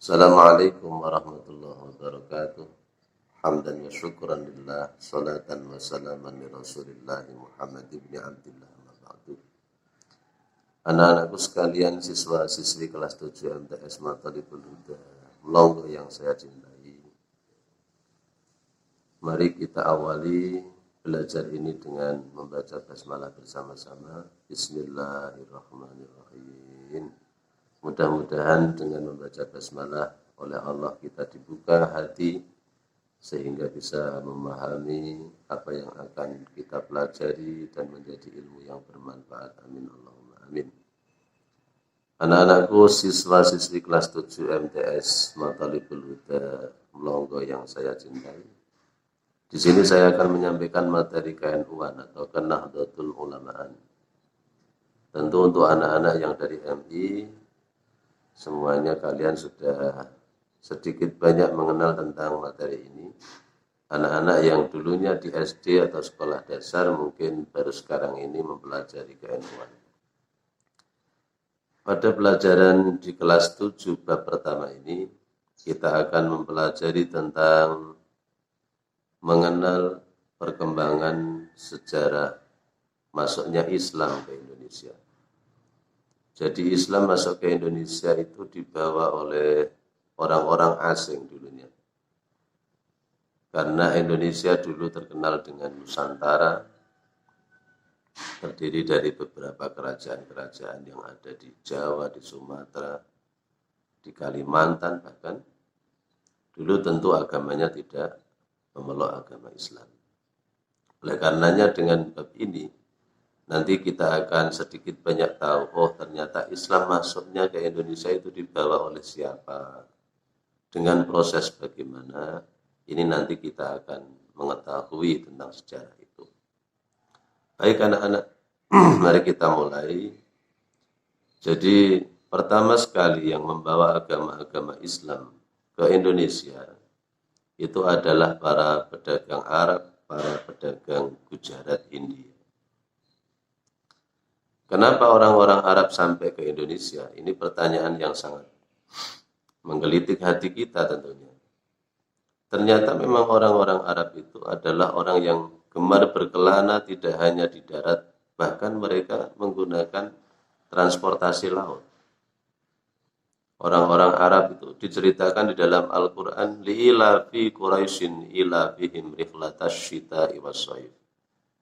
Assalamualaikum warahmatullahi wabarakatuh. Hamdan wa syukran lillah, salatan wa salaman li Rasulillah Muhammad ibn Abdullah amma ba'du. Anak-anakku sekalian, siswa-siswi kelas 7 MTS Matalibul Huda, Melongo yang saya cintai. Mari kita awali belajar ini dengan membaca basmalah bersama-sama. Bismillahirrahmanirrahim. Mudah-mudahan dengan membaca basmalah oleh Allah kita dibuka hati sehingga bisa memahami apa yang akan kita pelajari dan menjadi ilmu yang bermanfaat. Amin Allahumma amin. Anak-anakku, siswa-siswi kelas 7 MTS Matalibul Huda Melongo yang saya cintai. Di sini saya akan menyampaikan materi KNU-an atau Nahdlatul Ulama'an. Tentu untuk anak-anak yang dari MI, semuanya kalian sudah sedikit banyak mengenal tentang materi ini. Anak-anak yang dulunya di SD atau sekolah dasar mungkin baru sekarang ini mempelajari KNU-an. Pada pelajaran di kelas 7 bab pertama ini, kita akan mempelajari tentang mengenal perkembangan sejarah masuknya Islam ke Indonesia. Jadi Islam masuk ke Indonesia itu dibawa oleh orang-orang asing dulunya. Karena Indonesia dulu terkenal dengan Nusantara, terdiri dari beberapa kerajaan-kerajaan yang ada di Jawa, di Sumatera, di Kalimantan bahkan. Dulu tentu agamanya tidak memeluk agama Islam. Oleh karenanya dengan bab ini, nanti kita akan sedikit banyak tahu, oh ternyata Islam masuknya ke Indonesia itu dibawa oleh siapa, dengan proses bagaimana, ini nanti kita akan mengetahui tentang sejarah itu. Baik anak-anak, mari kita mulai. Jadi pertama sekali yang membawa agama-agama Islam ke Indonesia, itu adalah para pedagang Arab, para pedagang Gujarat, India. Kenapa orang-orang Arab sampai ke Indonesia? Ini pertanyaan yang sangat menggelitik hati kita tentunya. Ternyata memang orang-orang Arab itu adalah orang yang gemar berkelana tidak hanya di darat, bahkan mereka menggunakan transportasi laut. Orang-orang Arab itu diceritakan di dalam Al-Quran, li'ilafi Quraisyin ilafihim riflatas syita'i was-shaif.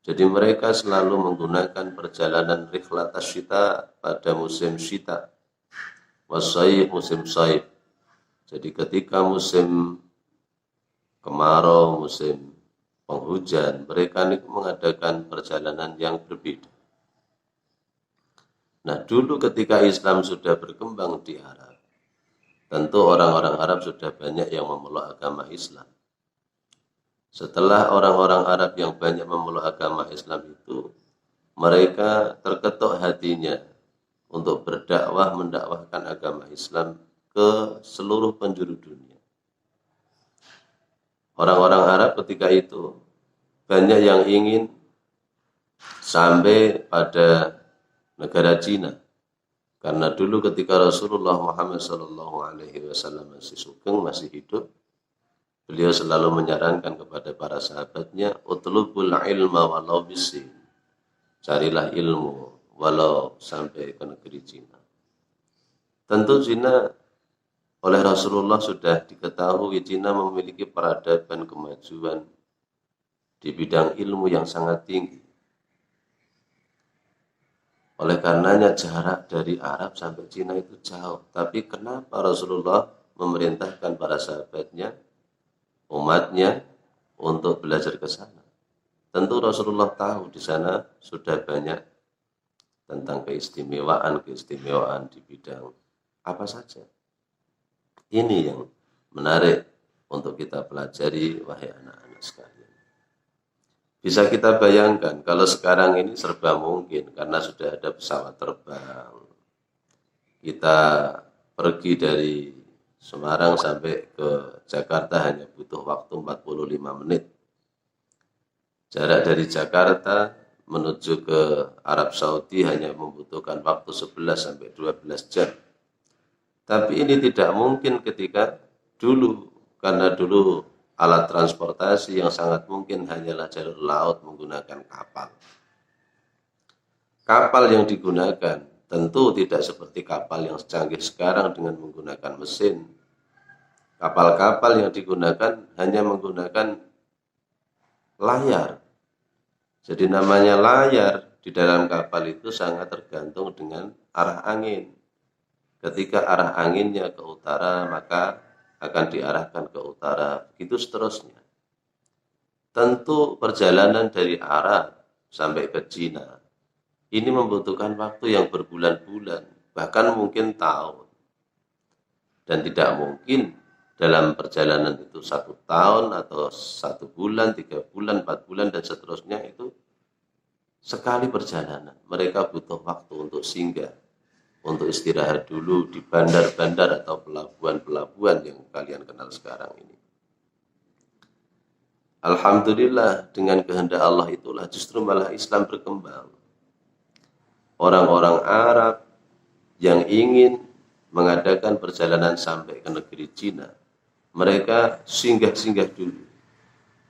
Jadi mereka selalu menggunakan perjalanan rihlatas syita pada musim syita, wassaif musim saif. Jadi ketika musim kemarau, musim penghujan, mereka ini mengadakan perjalanan yang berbeda. Nah dulu ketika Islam sudah berkembang di Arab, tentu orang-orang Arab sudah banyak yang memeluk agama Islam. Setelah orang-orang Arab yang banyak memeluk agama Islam itu, mereka terketuk hatinya untuk berdakwah, mendakwahkan agama Islam ke seluruh penjuru dunia. Orang-orang Arab ketika itu banyak yang ingin sampai pada negara Cina. Karena dulu ketika Rasulullah Muhammad SAW masih sugeng, masih hidup, beliau selalu menyarankan kepada para sahabatnya, utlubul ilma walau bisin. Carilah ilmu walau sampai ke negeri Cina. Tentu Cina oleh Rasulullah sudah diketahui Cina memiliki peradaban kemajuan di bidang ilmu yang sangat tinggi. Oleh karenanya jarak dari Arab sampai Cina itu jauh. Tapi kenapa Rasulullah memerintahkan para sahabatnya, umatnya untuk belajar ke sana? Tentu Rasulullah tahu di sana sudah banyak tentang keistimewaan di bidang apa saja. Ini yang menarik untuk kita pelajari, wahai anak-anak sekalian. Bisa kita bayangkan kalau sekarang ini serba mungkin karena sudah ada pesawat terbang. Kita pergi dari Semarang sampai ke Jakarta hanya butuh waktu 45 menit. Jarak dari Jakarta menuju ke Arab Saudi hanya membutuhkan waktu 11 sampai 12 jam. Tapi ini tidak mungkin ketika dulu, karena dulu alat transportasi yang sangat mungkin hanyalah jalur laut menggunakan kapal. Kapal yang digunakan tentu tidak seperti kapal yang secanggih sekarang dengan menggunakan mesin. Kapal-kapal yang digunakan hanya menggunakan layar. Jadi namanya layar di dalam kapal itu sangat tergantung dengan arah angin. Ketika arah anginnya ke utara, maka akan diarahkan ke utara. Begitu seterusnya. Tentu perjalanan dari Arab sampai ke Cina ini membutuhkan waktu yang berbulan-bulan, bahkan mungkin tahun. Dan tidak mungkin dalam perjalanan itu 1 tahun atau 1 bulan, 3 bulan, 4 bulan, dan seterusnya itu sekali perjalanan. Mereka butuh waktu untuk singgah, untuk istirahat dulu di bandar-bandar atau pelabuhan-pelabuhan yang kalian kenal sekarang ini. Alhamdulillah, dengan kehendak Allah itulah justru malah Islam berkembang. Orang-orang Arab yang ingin mengadakan perjalanan sampai ke negeri Cina, mereka singgah-singgah dulu.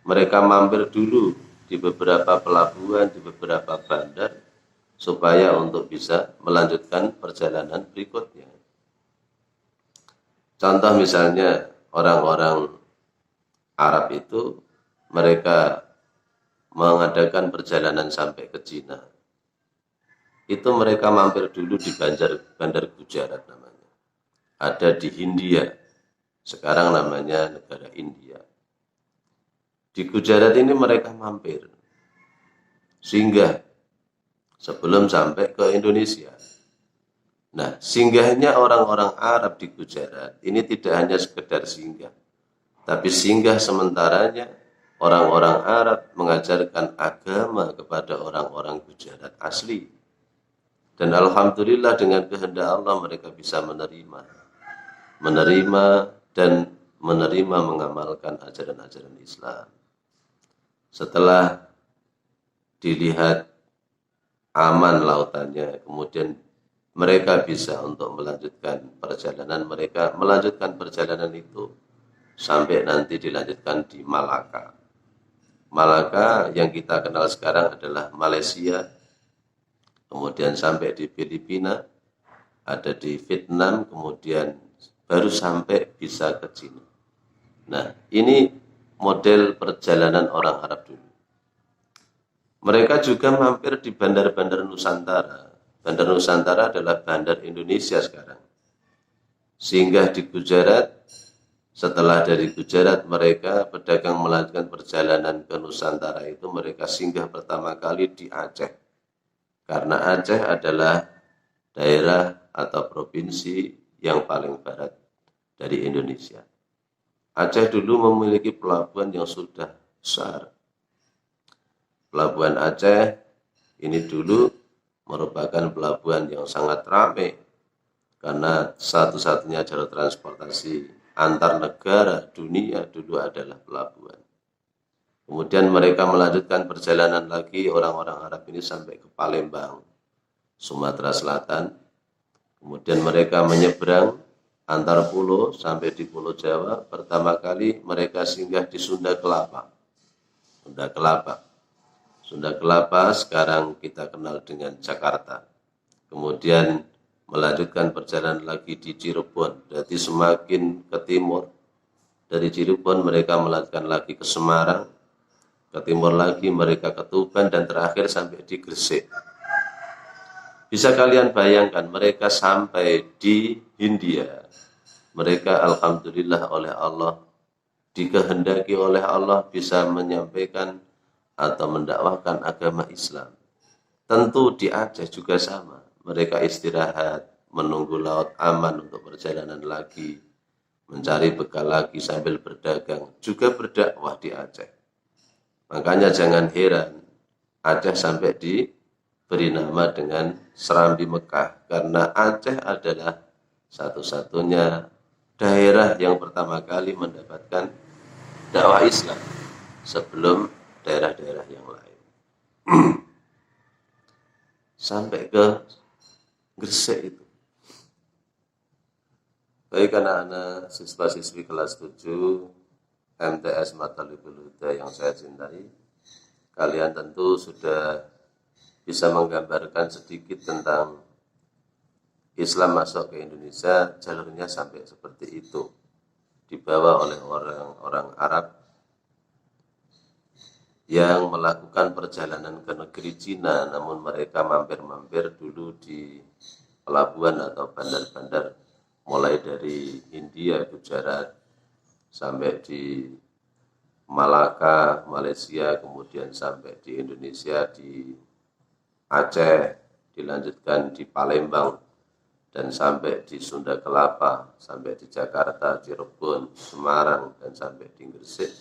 Mereka mampir dulu di beberapa pelabuhan, di beberapa bandar, supaya untuk bisa melanjutkan perjalanan berikutnya. Contoh misalnya orang-orang Arab itu, mereka mengadakan perjalanan sampai ke Cina. Itu mereka mampir dulu di Bandar Gujarat namanya. Ada di Hindia, sekarang namanya negara India. Di Gujarat ini mereka mampir, singgah sebelum sampai ke Indonesia. Nah, singgahnya orang-orang Arab di Gujarat ini tidak hanya sekedar singgah, tapi singgah sementaranya orang-orang Arab mengajarkan agama kepada orang-orang Gujarat asli. Dan alhamdulillah dengan kehendak Allah mereka bisa menerima dan menerima mengamalkan ajaran-ajaran Islam. Setelah dilihat aman lautannya, kemudian mereka bisa untuk melanjutkan perjalanan mereka, melanjutkan perjalanan itu sampai nanti dilanjutkan di Malaka. Malaka yang kita kenal sekarang adalah Malaysia, kemudian sampai di Filipina, ada di Vietnam, kemudian baru sampai bisa ke Cina. Nah, ini model perjalanan orang Arab dulu. Mereka juga mampir di bandar-bandar Nusantara. Bandar Nusantara adalah bandar Indonesia sekarang. Singgah di Gujarat, setelah dari Gujarat mereka pedagang melanjutkan perjalanan ke Nusantara itu mereka singgah pertama kali di Aceh. Karena Aceh adalah daerah atau provinsi yang paling barat dari Indonesia. Aceh dulu memiliki pelabuhan yang sudah besar. Pelabuhan Aceh ini dulu merupakan pelabuhan yang sangat ramai karena satu-satunya jalur transportasi antar negara dunia dulu adalah pelabuhan. Kemudian mereka melanjutkan perjalanan lagi, orang-orang Arab ini sampai ke Palembang, Sumatera Selatan. Kemudian mereka menyeberang antar pulau sampai di Pulau Jawa. Pertama kali mereka singgah di Sunda Kelapa. Sunda Kelapa sekarang kita kenal dengan Jakarta. Kemudian melanjutkan perjalanan lagi di Cirebon. Jadi semakin ke timur, dari Cirebon mereka melanjutkan lagi ke Semarang, ke timur lagi mereka ke Tuban, dan terakhir sampai di Gresik. Bisa kalian bayangkan mereka sampai di Hindia. Mereka alhamdulillah oleh Allah, dikehendaki oleh Allah bisa menyampaikan atau mendakwahkan agama Islam. Tentu di Aceh juga sama. Mereka istirahat, menunggu laut aman untuk perjalanan lagi, mencari bekal lagi sambil berdagang, juga berdakwah di Aceh. Makanya jangan heran Aceh sampai diberi nama dengan Serambi Mekah, karena Aceh adalah satu-satunya daerah yang pertama kali mendapatkan dakwah Islam sebelum daerah-daerah yang lain. Sampai ke Gresik itu. Baik anak-anak siswa-siswi kelas 7 MTS Matalibul Huda yang saya cintai, kalian tentu sudah bisa menggambarkan sedikit tentang Islam masuk ke Indonesia, jalurnya sampai seperti itu. Dibawa oleh orang-orang Arab yang melakukan perjalanan ke negeri Cina, namun mereka mampir-mampir dulu di pelabuhan atau bandar-bandar, mulai dari India, Gujarat, sampai di Malaka, Malaysia, kemudian sampai di Indonesia, di Aceh, dilanjutkan di Palembang, dan sampai di Sunda Kelapa, sampai di Jakarta, Cirebon, Semarang, dan sampai di Gresik.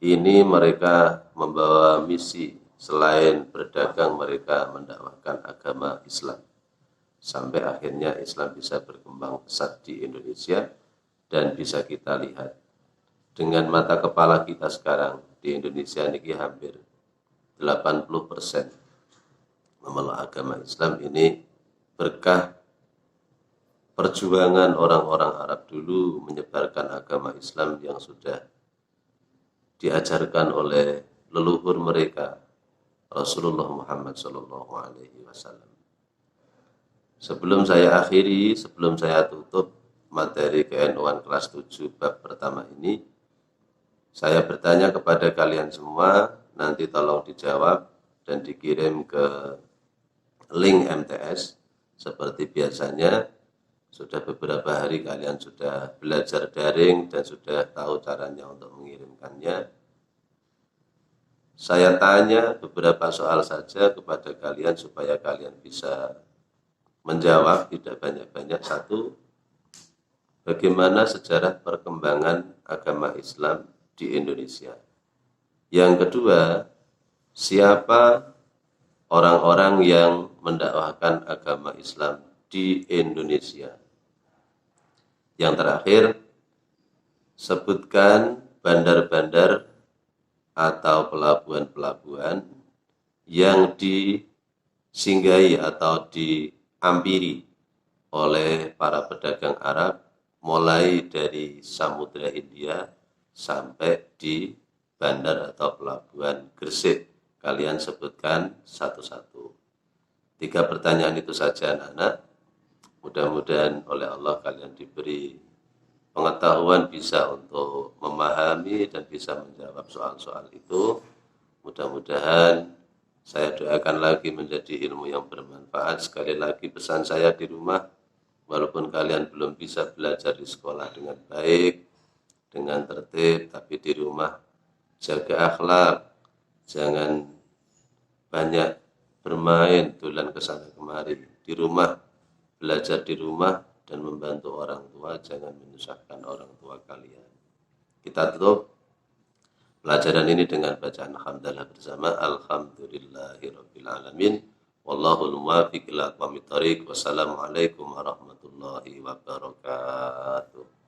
Ini mereka membawa misi, selain berdagang mereka mendakwahkan agama Islam. Sampai akhirnya Islam bisa berkembang pesat di Indonesia dan bisa kita lihat. Dengan mata kepala kita sekarang di Indonesia ini hampir 80% memeluk agama Islam. Ini berkah perjuangan orang-orang Arab dulu menyebarkan agama Islam yang sudah diajarkan oleh leluhur mereka, Rasulullah Muhammad SAW. Sebelum saya akhiri, sebelum saya tutup materi KNU-an kelas 7 bab pertama ini, saya bertanya kepada kalian semua, nanti tolong dijawab dan dikirim ke link MTS. Seperti biasanya, sudah beberapa hari kalian sudah belajar daring dan sudah tahu caranya untuk mengirimkannya. Saya tanya beberapa soal saja kepada kalian supaya kalian bisa menjawab, tidak banyak-banyak. Satu, bagaimana sejarah perkembangan agama Islam di Indonesia? Yang kedua, siapa orang-orang yang mendakwahkan agama Islam di Indonesia? Yang terakhir, sebutkan bandar-bandar atau pelabuhan-pelabuhan yang disinggahi atau diampiri oleh para pedagang Arab mulai dari Samudra Hindia sampai di bandar atau pelabuhan Gresik. Kalian sebutkan satu-satu. 3 pertanyaan itu saja anak-anak. Mudah-mudahan oleh Allah kalian diberi pengetahuan bisa untuk memahami dan bisa menjawab soal-soal itu. Mudah-mudahan saya doakan lagi menjadi ilmu yang bermanfaat. Sekali lagi pesan saya di rumah, walaupun kalian belum bisa belajar di sekolah dengan baik, dengan tertib, tapi di rumah jaga akhlak, jangan banyak bermain, dolan kesana kemari. Di rumah, belajar di rumah dan membantu orang tua, jangan menyusahkan orang tua kalian. Kita tutup pelajaran ini dengan bacaan hamdalah bersama. Alhamdulillahirabbil alamin. Wallahul muwaffiq ila aqwamit thoriq. Wassalamualaikum warahmatullahi wabarakatuh.